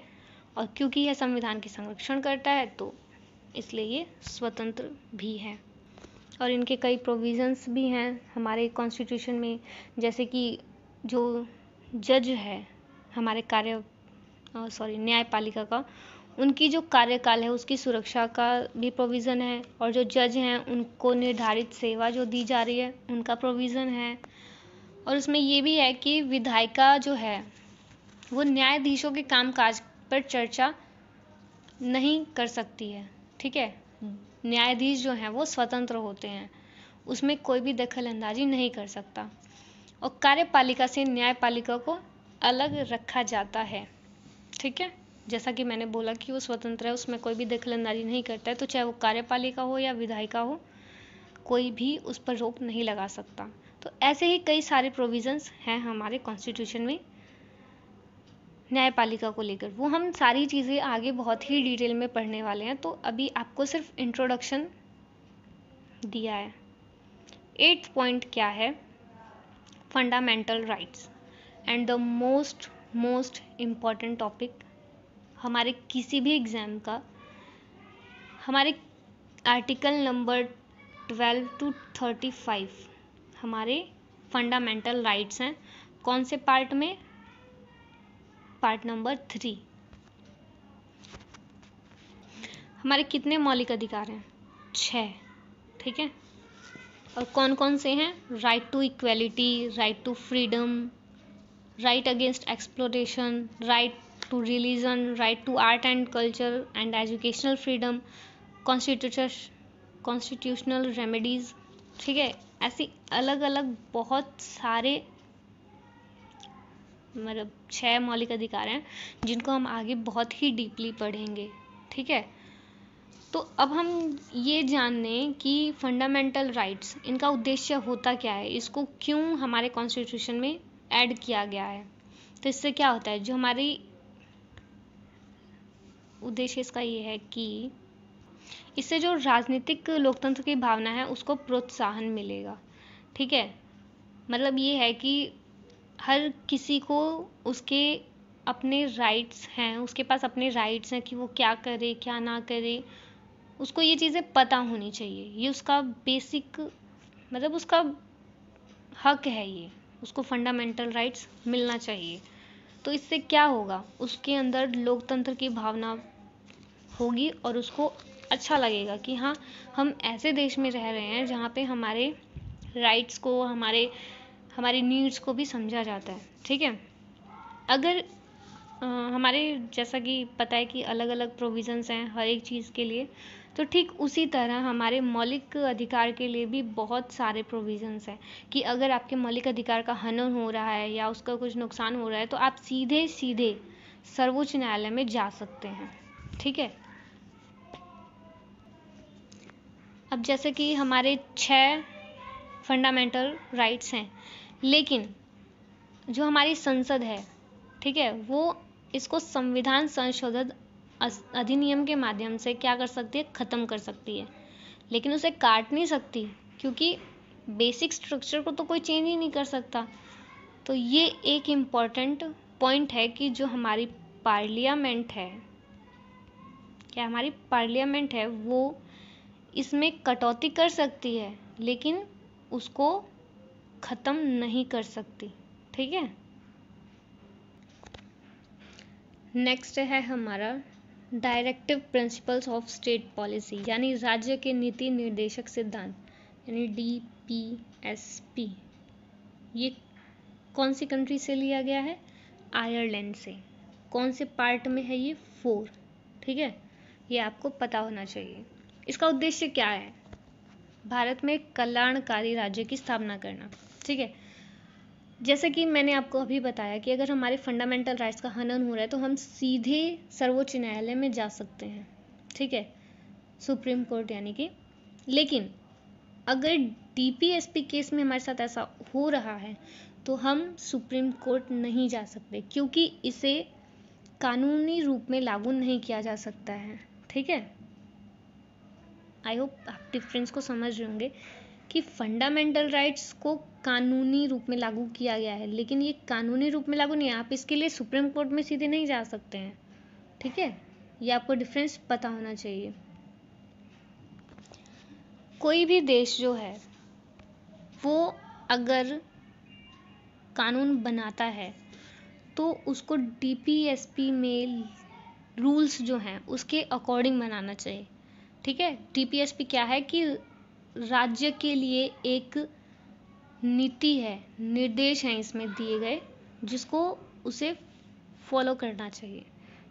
Speaker 1: और क्योंकि यह संविधान के संरक्षण करता है तो इसलिए ये स्वतंत्र भी है। और इनके कई प्रोविजंस भी हैं हमारे कॉन्स्टिट्यूशन में, जैसे कि जो जज है हमारे न्यायपालिका का, उनकी जो कार्यकाल है उसकी सुरक्षा का भी प्रोविज़न है, और जो जज हैं उनको निर्धारित सेवा जो दी जा रही है उनका प्रोविज़न है। और उसमें ये भी है कि विधायिका जो है वो न्यायाधीशों के कामकाज पर चर्चा नहीं कर सकती है, ठीक है। न्यायाधीश जो हैं वो स्वतंत्र होते हैं, उसमें कोई भी दखल अंदाजी नहीं कर सकता। और कार्यपालिका से न्यायपालिका को अलग रखा जाता है, ठीक है। जैसा कि मैंने बोला कि वो स्वतंत्र है, उसमें कोई भी दखल अंदाजी नहीं करता है, तो चाहे वो कार्यपालिका हो या विधायिका हो, कोई भी उस पर रोक नहीं लगा सकता। तो ऐसे ही कई सारे प्रोविजंस हैं हमारे कॉन्स्टिट्यूशन में। न्यायपालिका को लेकर, वो हम सारी चीज़ें आगे बहुत ही डिटेल में पढ़ने वाले हैं, तो अभी आपको सिर्फ इंट्रोडक्शन दिया है। 8th पॉइंट क्या है? Fundamental rights and the most important topic हमारे किसी भी एग्ज़ाम का, हमारे आर्टिकल नंबर 12 to 35 हमारे फंडामेंटल राइट्स हैं। कौन से पार्ट में? Part number 3। हमारे कितने मौलिक अधिकार हैं? 6, ठीक है। और कौन कौन से हैं? Right to equality, right to freedom, right against exploration, right to religion, right to art and culture and educational freedom, constitutional remedies, ठीक है। ऐसी अलग अलग बहुत सारे मतलब 6 मौलिक अधिकार हैं जिनको हम आगे बहुत ही डीपली पढ़ेंगे, ठीक है। तो अब हम ये जानें कि फंडामेंटल राइट्स, इनका उद्देश्य होता क्या है, इसको क्यों हमारे कॉन्स्टिट्यूशन में ऐड किया गया है। तो इससे क्या होता है, जो हमारी उद्देश्य इसका ये है कि इससे जो राजनीतिक लोकतंत्र की भावना है उसको प्रोत्साहन मिलेगा, ठीक है। मतलब ये है कि हर किसी को उसके अपने राइट्स हैं, उसके पास अपने राइट्स हैं कि वो क्या करे क्या ना करे, उसको ये चीज़ें पता होनी चाहिए। ये उसका बेसिक मतलब उसका हक है, ये उसको फंडामेंटल राइट्स मिलना चाहिए। तो इससे क्या होगा, उसके अंदर लोकतंत्र की भावना होगी और उसको अच्छा लगेगा कि हाँ, हम ऐसे देश में रह रहे हैं जहाँ पे हमारे राइट्स को, हमारी नीड्स को भी समझा जाता है, ठीक है। अगर हमारे जैसा कि पता है कि अलग अलग प्रोविज़न्स हैं हर एक चीज़ के लिए, तो ठीक उसी तरह हमारे मौलिक अधिकार के लिए भी बहुत सारे प्रोविज़न्स हैं कि अगर आपके मौलिक अधिकार का हनन हो रहा है या उसका कुछ नुकसान हो रहा है तो आप सीधे सीधे सर्वोच्च न्यायालय में जा सकते हैं, ठीक है। अब जैसे कि हमारे 6 फंडामेंटल राइट्स हैं, लेकिन जो हमारी संसद है, ठीक है, वो इसको संविधान संशोधन अधिनियम के माध्यम से क्या कर सकती है, ख़त्म कर सकती है, लेकिन उसे काट नहीं सकती क्योंकि बेसिक स्ट्रक्चर को तो कोई चेंज ही नहीं कर सकता। तो ये एक इम्पॉर्टेंट पॉइंट है कि जो हमारी पार्लियामेंट है, क्या हमारी पार्लियामेंट है, वो इसमें कटौती कर सकती है लेकिन उसको ख़त्म नहीं कर सकती, ठीक है। नेक्स्ट है हमारा directive principles of state policy, यानी राज्य के नीति निर्देशक सिद्धांत, यानी DPSP। ये कौन सी कंट्री से लिया गया है? आयरलैंड से। कौन से पार्ट में है ये? 4, ठीक है। ये आपको पता होना चाहिए। इसका उद्देश्य क्या है? भारत में कल्याणकारी राज्य की स्थापना करना, ठीक है। जैसे कि मैंने आपको अभी बताया कि अगर हमारे फंडामेंटल राइट्स का हनन हो रहा है तो हम सीधे सर्वोच्च न्यायालय में जा सकते हैं, ठीक है, सुप्रीम कोर्ट यानी कि। लेकिन अगर DPSP केस में हमारे साथ ऐसा हो रहा है तो हम सुप्रीम कोर्ट नहीं जा सकते क्योंकि इसे कानूनी रूप में लागू नहीं किया जा सकता है, ठीक है। आई होप आप डिफरेंस को समझ रहे होंगे कि फंडामेंटल राइट्स को कानूनी रूप में लागू किया गया है, लेकिन ये कानूनी रूप में लागू नहीं है। आप इसके लिए सुप्रीम कोर्ट में सीधे नहीं जा सकते हैं, ठीक है। ये आपको डिफरेंस पता होना चाहिए। कोई भी देश जो है वो अगर कानून बनाता है तो उसको DPSP में रूल्स जो हैं उसके अकॉर्डिंग बनाना चाहिए, ठीक है। DPSP क्या है कि राज्य के लिए एक नीति है, निर्देश हैं इसमें दिए गए जिसको उसे फॉलो करना चाहिए,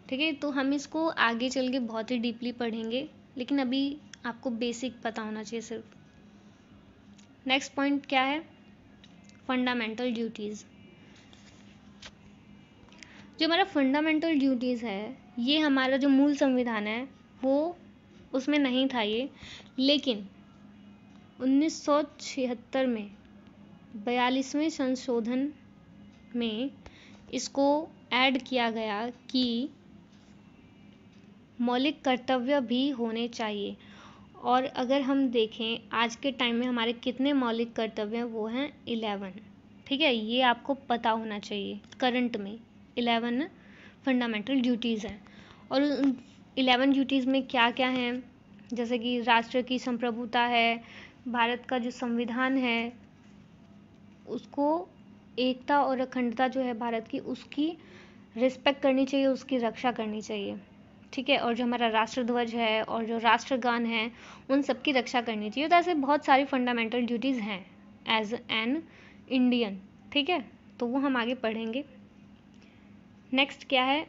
Speaker 1: ठीक है। तो हम इसको आगे चल के बहुत ही डीपली पढ़ेंगे, लेकिन अभी आपको बेसिक पता होना चाहिए सिर्फ। नेक्स्ट पॉइंट क्या है? Fundamental duties. जो हमारा फंडामेंटल ड्यूटीज़ है, ये हमारा जो मूल संविधान है वो उसमें नहीं था ये, लेकिन 1976 में 42वें संशोधन में इसको ऐड किया गया कि मौलिक कर्तव्य भी होने चाहिए। और अगर हम देखें आज के टाइम में हमारे कितने मौलिक कर्तव्य हैं, वो हैं 11। ठीक है, ये आपको पता होना चाहिए। करंट में 11 फंडामेंटल ड्यूटीज़ हैं। और उन 11 ड्यूटीज़ में क्या क्या हैं, जैसे कि राष्ट्र की संप्रभुता है, भारत का जो संविधान है उसको, एकता और अखंडता जो है भारत की, उसकी रिस्पेक्ट करनी चाहिए, उसकी रक्षा करनी चाहिए। ठीक है, और जो हमारा राष्ट्र ध्वज है और जो राष्ट्रगान है उन सब की रक्षा करनी चाहिए। तो ऐसे बहुत सारी फंडामेंटल ड्यूटीज़ हैं एज एन इंडियन। ठीक है, तो वो हम आगे पढ़ेंगे। नेक्स्ट क्या है,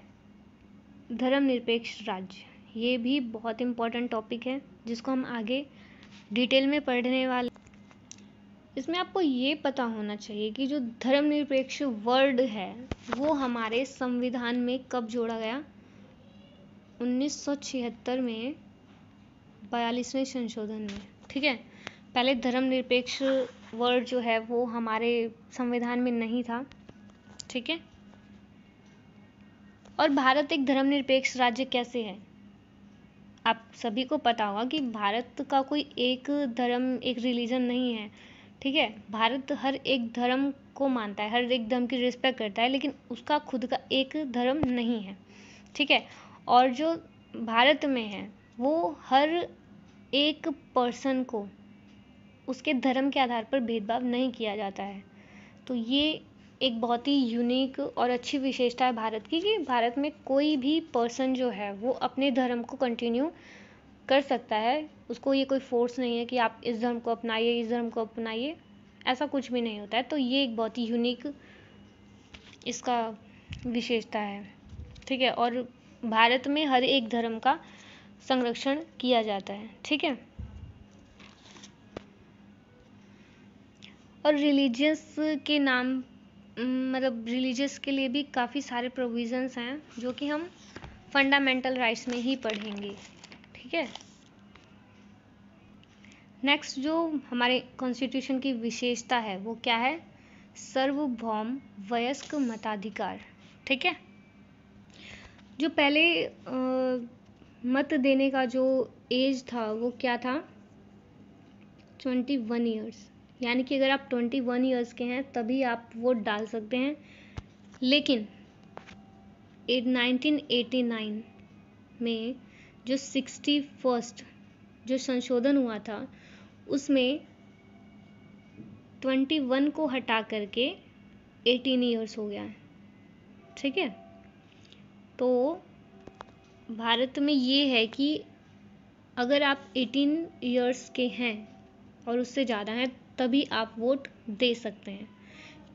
Speaker 1: धर्मनिरपेक्ष राज्य। ये भी बहुत इम्पोर्टेंट टॉपिक है जिसको हम आगे डिटेल में पढ़ने वाले। इसमें आपको ये पता होना चाहिए कि जो धर्मनिरपेक्ष वर्ड है वो हमारे संविधान में कब जोड़ा गया, 1976 में 42वें संशोधन में। ठीक है, पहले धर्मनिरपेक्ष वर्ड जो है वो हमारे संविधान में नहीं था। ठीक है, और भारत एक धर्मनिरपेक्ष राज्य कैसे है, आप सभी को पता होगा कि भारत का कोई एक धर्म, एक रिलीजन नहीं है। ठीक है, भारत हर एक धर्म को मानता है, हर एक धर्म की रिस्पेक्ट करता है, लेकिन उसका खुद का एक धर्म नहीं है। ठीक है, और जो भारत में है वो हर एक पर्सन को उसके धर्म के आधार पर भेदभाव नहीं किया जाता है। तो ये एक बहुत ही यूनिक और अच्छी विशेषता है भारत की, कि भारत में कोई भी पर्सन जो है वो अपने धर्म को कंटिन्यू कर सकता है। उसको ये कोई फोर्स नहीं है कि आप इस धर्म को अपनाइए, इस धर्म को अपनाइए, ऐसा कुछ भी नहीं होता है। तो ये एक बहुत ही यूनिक इसका विशेषता है। ठीक है, और भारत में हर एक धर्म का संरक्षण किया जाता है। ठीक है, और रिलीजियस के नाम, मतलब रिलीजियस के लिए भी काफ़ी सारे प्रोविज़न्स हैं जो कि हम फंडामेंटल राइट्स में ही पढ़ेंगे। ठीक है, नेक्स्ट जो हमारे कॉन्स्टिट्यूशन की विशेषता है वो क्या है, सार्वभौम वयस्क मताधिकार। ठीक है, जो पहले मत देने का जो एज था वो क्या था, 21 ईयर्स। यानी कि अगर आप 21 ईयर्स के हैं तभी आप वोट डाल सकते हैं। लेकिन 1989 में जो 61st जो संशोधन हुआ था उसमें 21 को हटा करके 18 ईयर्स हो गया है। ठीक है, तो भारत में ये है कि अगर आप 18 ईयर्स के हैं और उससे ज़्यादा हैं तभी आप वोट दे सकते हैं,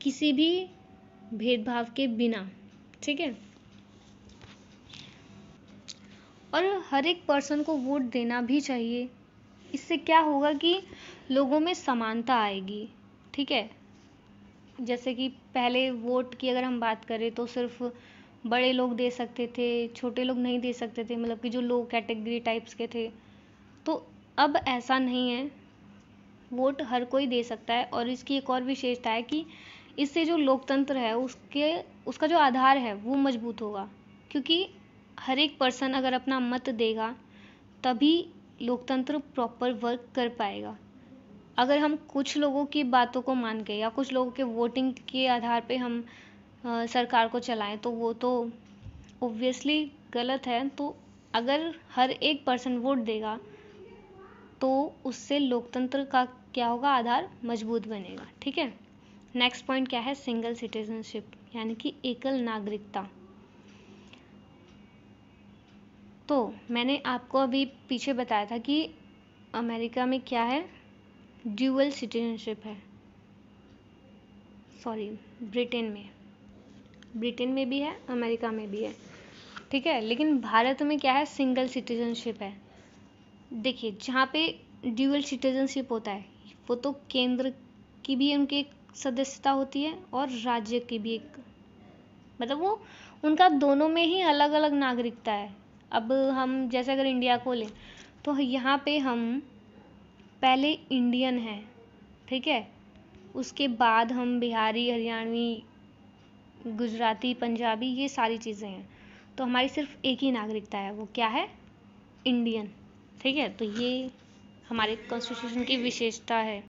Speaker 1: किसी भी भेदभाव के बिना। ठीक है, और हर एक पर्सन को वोट देना भी चाहिए। इससे क्या होगा कि लोगों में समानता आएगी। ठीक है, जैसे कि पहले वोट की अगर हम बात करें तो सिर्फ बड़े लोग दे सकते थे, छोटे लोग नहीं दे सकते थे, मतलब कि जो लो कैटेगरी टाइप्स के थे। तो अब ऐसा नहीं है, वोट हर कोई दे सकता है। और इसकी एक और विशेषता है कि इससे जो लोकतंत्र है उसका जो आधार है वो मजबूत होगा, क्योंकि हर एक पर्सन अगर अपना मत देगा तभी लोकतंत्र प्रॉपर वर्क कर पाएगा। अगर हम कुछ लोगों की बातों को मान के या कुछ लोगों के वोटिंग के आधार पे हम सरकार को चलाएं तो वो तो ऑब्वियसली गलत है। तो अगर हर एक पर्सन वोट देगा तो उससे लोकतंत्र का क्या होगा, आधार मजबूत बनेगा। ठीक है, नेक्स्ट पॉइंट क्या है, सिंगल सिटीजनशिप यानी कि एकल नागरिकता। तो मैंने आपको अभी पीछे बताया था कि अमेरिका में क्या है, ड्यूअल सिटीजनशिप है। सॉरी, ब्रिटेन में भी है, अमेरिका में भी है। ठीक है, लेकिन भारत में क्या है, सिंगल सिटीजनशिप है। देखिए, जहाँ पे ड्यूअल सिटीजनशिप होता है वो तो केंद्र की भी उनकी एक सदस्यता होती है और राज्य की भी एक, मतलब वो उनका दोनों में ही अलग अलग नागरिकता है। अब हम जैसे अगर इंडिया को लें तो यहाँ पे हम पहले इंडियन हैं। ठीक है, उसके बाद हम बिहारी, हरियाणवी, गुजराती, पंजाबी, ये सारी चीज़ें हैं। तो हमारी सिर्फ एक ही नागरिकता है, वो क्या है? इंडियन। ठीक है, तो ये हमारे कॉन्स्टिट्यूशन की विशेषता है।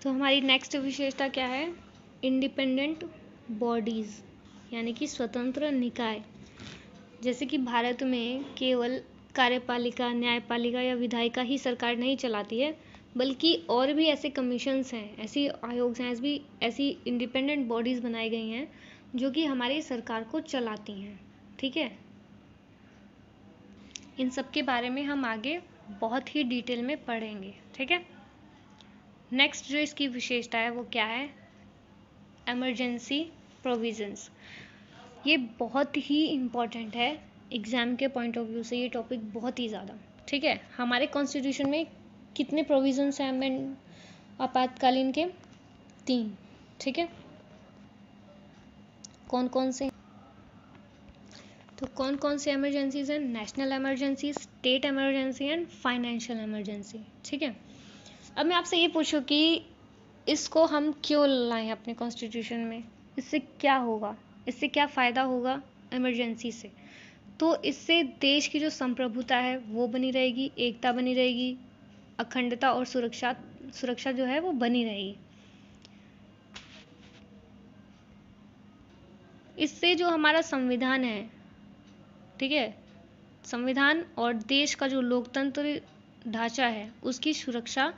Speaker 1: तो हमारी नेक्स्ट विशेषता क्या है? इंडिपेंडेंट बॉडीज़, यानी कि स्वतंत्र निकाय। जैसे कि भारत में केवल कार्यपालिका, न्यायपालिका या विधायिका ही सरकार नहीं चलाती है, बल्कि और भी ऐसे कमीशंस हैं, ऐसी आयोग हैं, ऐसी इंडिपेंडेंट बॉडीज़ बनाई गई हैं जो कि हमारी सरकार को चलाती हैं। ठीक है, इन सब के बारे में हम आगे बहुत ही डिटेल में पढ़ेंगे। ठीक है, नेक्स्ट जो इसकी विशेषता है वो क्या है? Emergency provisions. ये बहुत ही इम्पॉर्टेंट है एग्ज़ाम के पॉइंट ऑफ व्यू से, ये टॉपिक बहुत ही ज़्यादा। ठीक है, हमारे कॉन्स्टिट्यूशन में कितने प्रोविजंस हैं आपातकालीन के? 3। ठीक है, कौन कौन से? तो कौन कौन से इमरजेंसीज हैं? National emergency, state emergency and financial emergency. ठीक है, अब मैं आपसे ये पूछूं कि इसको हम क्यों लाएं अपने कॉन्स्टिट्यूशन में? इससे क्या होगा? इससे क्या फ़ायदा होगा इमरजेंसी से? तो इससे देश की जो संप्रभुता है वो बनी रहेगी, एकता बनी रहेगी, अखंडता और सुरक्षा जो है वो बनी रहेगी। इससे जो हमारा संविधान है, ठीक है, संविधान और देश का जो लोकतंत्र ढांचा है उसकी सुरक्षा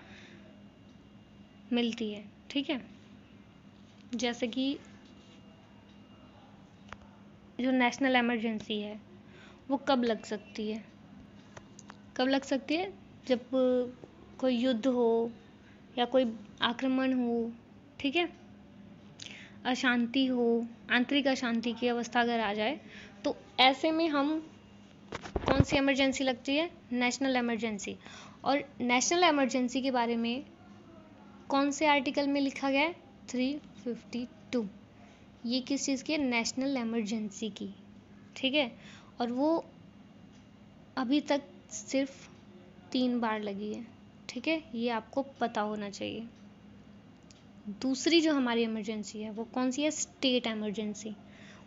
Speaker 1: मिलती है। ठीक है, जैसे कि जो नेशनल इमरजेंसी है वो कब लग सकती है? कब लग सकती है? जब कोई युद्ध हो या कोई आक्रमण हो, ठीक है, अशांति हो, आंतरिक अशांति की अवस्था अगर आ जाए, तो ऐसे में हम कौन सी इमरजेंसी लगती है? National emergency. और नेशनल इमरजेंसी के बारे में कौन से आर्टिकल में लिखा गया है? 352। ये किस चीज़ की है? नेशनल इमरजेंसी की। ठीक है, और वो अभी तक सिर्फ 3 बार लगी है। ठीक है, ये आपको पता होना चाहिए। दूसरी जो हमारी इमरजेंसी है वो कौन सी है? State emergency.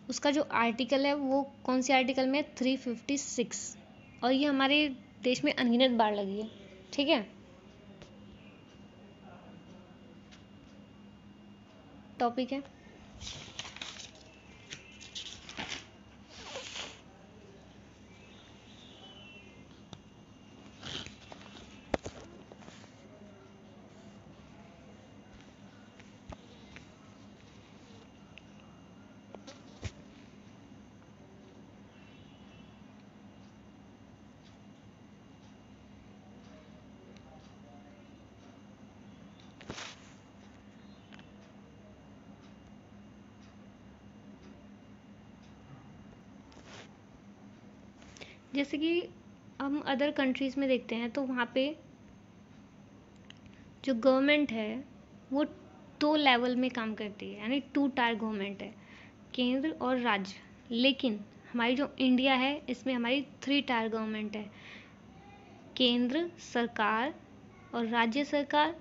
Speaker 1: उसका जो आर्टिकल है वो कौन सी आर्टिकल में? 356। और ये हमारे देश में अनगिनत बार लगी है। ठीक है, टॉपिक है। जैसे कि हम अदर कंट्रीज़ में देखते हैं तो वहाँ पे जो गवर्नमेंट है वो 2 लेवल में काम करती है, यानी 2 टायर गवर्नमेंट है, केंद्र और राज्य। लेकिन हमारी जो इंडिया है इसमें हमारी 3 टायर गवर्नमेंट है, केंद्र सरकार और राज्य सरकार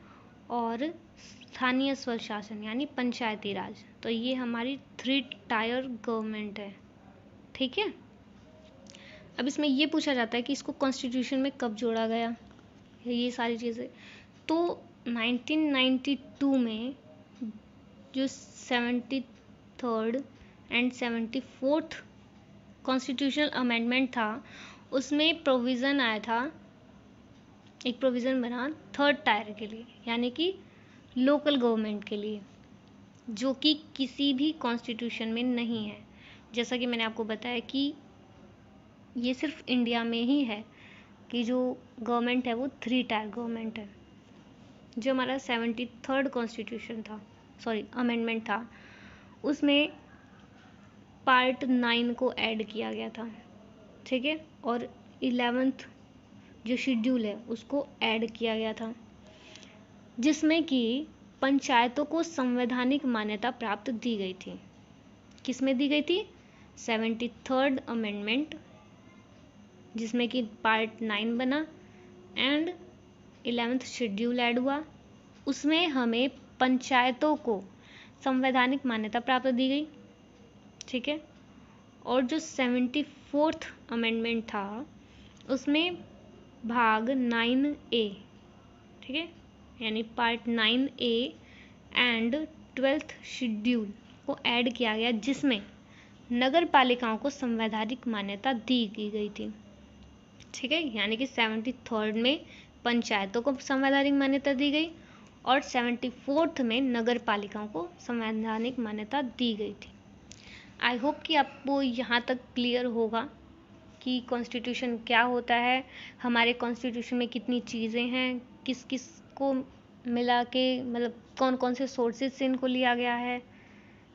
Speaker 1: और स्थानीय स्वशासन यानी पंचायती राज। तो ये हमारी 3 टायर गवर्नमेंट है। ठीक है, अब इसमें ये पूछा जाता है कि इसको कॉन्स्टिट्यूशन में कब जोड़ा गया, ये सारी चीज़ें। तो 1992 में जो 73rd and 74th constitutional amendment था उसमें प्रोविज़न आया था, एक प्रोविज़न बना 3rd टायर के लिए, यानी कि लोकल गवर्नमेंट के लिए, जो कि किसी भी कॉन्स्टिट्यूशन में नहीं है। जैसा कि मैंने आपको बताया कि ये सिर्फ इंडिया में ही है कि जो गवर्नमेंट है वो 3 टायर गवर्नमेंट है। जो हमारा 73rd कॉन्स्टिट्यूशन था, सॉरी अमेंडमेंट था, उसमें पार्ट 9 को ऐड किया गया था। ठीक है, और 11th जो शेड्यूल है उसको ऐड किया गया था, जिसमें कि पंचायतों को संवैधानिक मान्यता प्राप्त दी गई थी। किसमें दी गई थी? 73rd अमेंडमेंट, जिसमें कि पार्ट 9 बना एंड 11th शेड्यूल ऐड हुआ। उसमें हमें पंचायतों को संवैधानिक मान्यता प्राप्त दी गई, ठीक है। और जो 74th अमेंडमेंट था उसमें भाग 9A, ठीक है, यानी part 9A and 12th schedule को ऐड किया गया, जिसमें नगर पालिकाओं को संवैधानिक मान्यता दी की गई थी, ठीक है। यानी कि 73rd में पंचायतों को संवैधानिक मान्यता दी गई और 74th में नगर पालिकाओं को संवैधानिक मान्यता दी गई थी। आई होप कि आपको यहाँ तक क्लियर होगा कि कॉन्स्टिट्यूशन क्या होता है, हमारे कॉन्स्टिट्यूशन में कितनी चीज़ें हैं, किस किस को मिला के मतलब कौन कौन से सोर्सेज से इनको लिया गया है,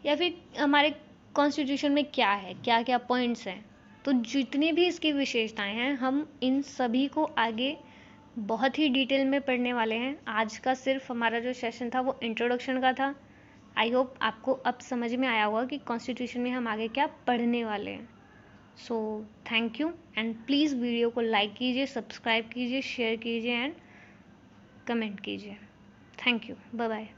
Speaker 1: या फिर हमारे कॉन्स्टिट्यूशन में क्या है, क्या क्या पॉइंट्स हैं। तो जितनी भी इसकी विशेषताएं हैं हम इन सभी को आगे बहुत ही डिटेल में पढ़ने वाले हैं। आज का सिर्फ हमारा जो सेशन था वो इंट्रोडक्शन का था। आई होप आपको अब समझ में आया होगा कि कॉन्स्टिट्यूशन में हम आगे क्या पढ़ने वाले हैं। So thank you and please video को लाइक कीजिए, सब्सक्राइब कीजिए, शेयर कीजिए एंड कमेंट कीजिए। Thank you, bye bye.